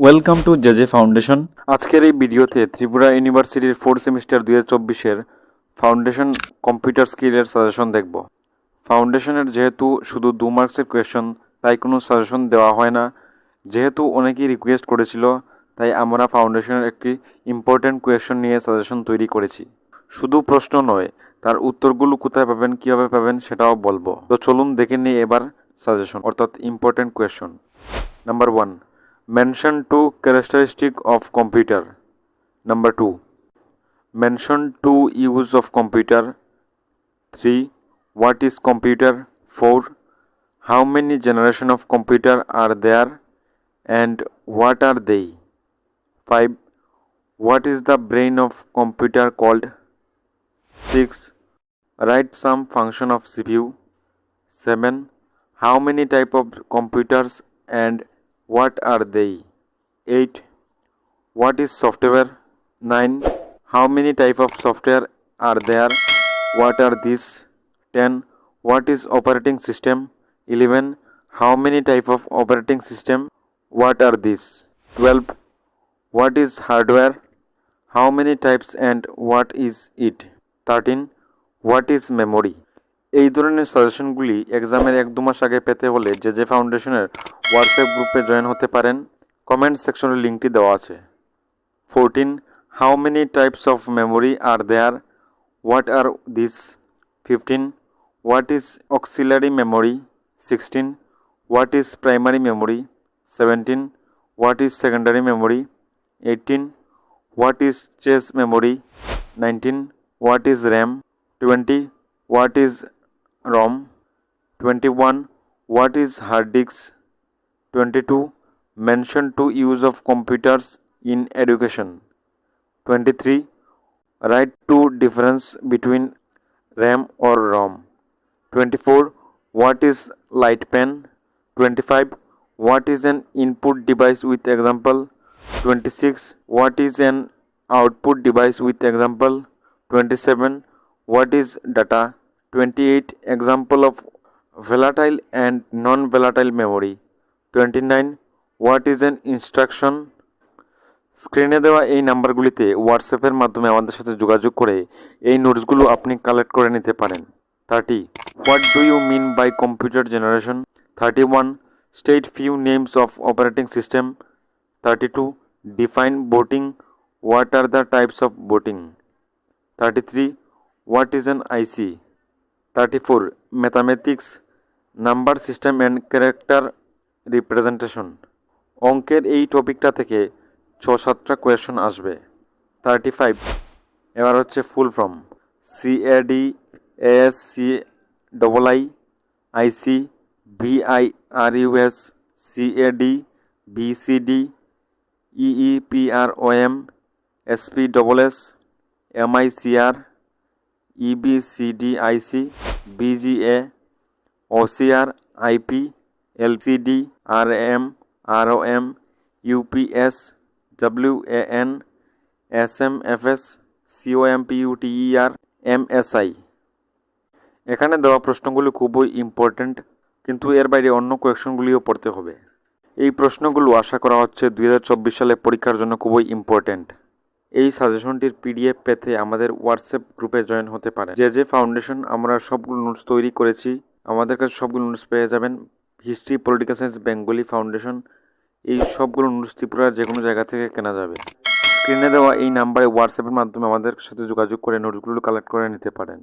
Welcome to JJ foundation. আজকের এই ভিডিওতে ত্রিপুরা ইউনিভার্সিটির 4th সেমিস্টার 2024-এর ফাউন্ডেশন কম্পিউটার স্কিলের সাজেশন দেখব। ফাউন্ডেশনের যেহেতু শুধু 2 মার্কসের কোয়েশ্চন, তাই কোনো সাজেশন দেওয়া হয় না। যেহেতু অনেকেই রিকোয়েস্ট করেছিল, তাই আমরা ফাউন্ডেশনের একটি ইম্পর্ট্যান্ট কোয়েশ্চন নিয়ে সাজেশন তৈরি করেছি। শুধু প্রশ্ন নয়, তার উত্তরগুলো কোথায় পাবেন, কীভাবে পাবেন সেটাও বলবো। তো চলুন দেখে নিই এবার সাজেশন অর্থাৎ important question. Number 1, mention 2 characteristics of computer. Number 2, mention 2 use of computer. 3, what is computer? 4, how many generation of computer are there and what are they? 5, what is the brain of computer called? 6, write some function of CPU. 7, how many type of computers and what are they? 8, what is software? 9, how many type of software are there? What are these? 10, what is operating system? 11, how many type of operating system? What are these? 12, what is hardware? How many types and what is it? 13, what is memory? এই ধরনের সাজেশনগুলি এক্সামের 1-2 মাস আগে পেতে হলে JJ ফাউন্ডেশনের WhatsApp গ্রুপে join হতে পারেন। কমেন্ট সেকশনের লিঙ্কটি দেওয়া আছে। 14, how many types of memory are there? What are these? 15, what is auxiliary memory? 16, what is primary memory? 17, what is secondary memory? 18, what is chess memory? 19, what is RAM? 20, what is ROM? 21, what is hard disk? 22, mention 2 use of computers in education. 23, write 2 difference between RAM or ROM. 24, what is light pen? 25, what is an input device with example? 26, what is an output device with example? 27, what is data? 28, example of volatile and non-volatile memory. 29, what is an instruction? স্ক্রিনে দেওয়া এই নাম্বারগুলিতে হোয়াটসঅ্যাপের মাধ্যমে আমাদের সাথে যোগাযোগ করে এই নোটসগুলো আপনি কালেক্ট করে নিতে পারেন। 30, what do you mean by computer generation? 31, state few names of operating system. 32, define booting, what are the types of booting. 33, what is an IC. 34, mathematics, number system and character representation. অঙ্কের এই টপিকটা থেকে 6-7টা question আসবে। 35, এবার হচ্ছে full form, CAD ASCII IC VIRUS CAD BCD EEPROM SPSS MICR EBCDIC BGA OCR IP LCD RM ROM UPS WAN SMFS COMPUTER MSI। এখানে দেওয়া প্রশ্নগুলো খুবই ইম্পর্ট্যান্ট, কিন্তু এর বাইরে অন্য কোয়েশনগুলিও পড়তে হবে। এই প্রশ্নগুলো আশা করা হচ্ছে 2024 সালে পরীক্ষার জন্য খুবই ইম্পর্ট্যান্ট। এই সাজেশনটির PDF পেতে আমাদের হোয়াটসঅ্যাপ গ্রুপে জয়েন হতে পারে। জেজে ফাউন্ডেশন আমরা সবগুলো নোটস তৈরি করেছি, আমাদের কাছে সবগুলো নোটস পেয়ে যাবেন। History, political science, Bengali foundation, এই সবগুলো নোটস ত্রিপুরার যে কোনো জায়গা থেকে কেনা যাবে। স্ক্রিনে দেওয়া এই নাম্বারে হোয়াটসঅ্যাপের মাধ্যমে আমাদের সাথে যোগাযোগ করে নোটসগুলো কালেক্ট করে নিতে পারেন।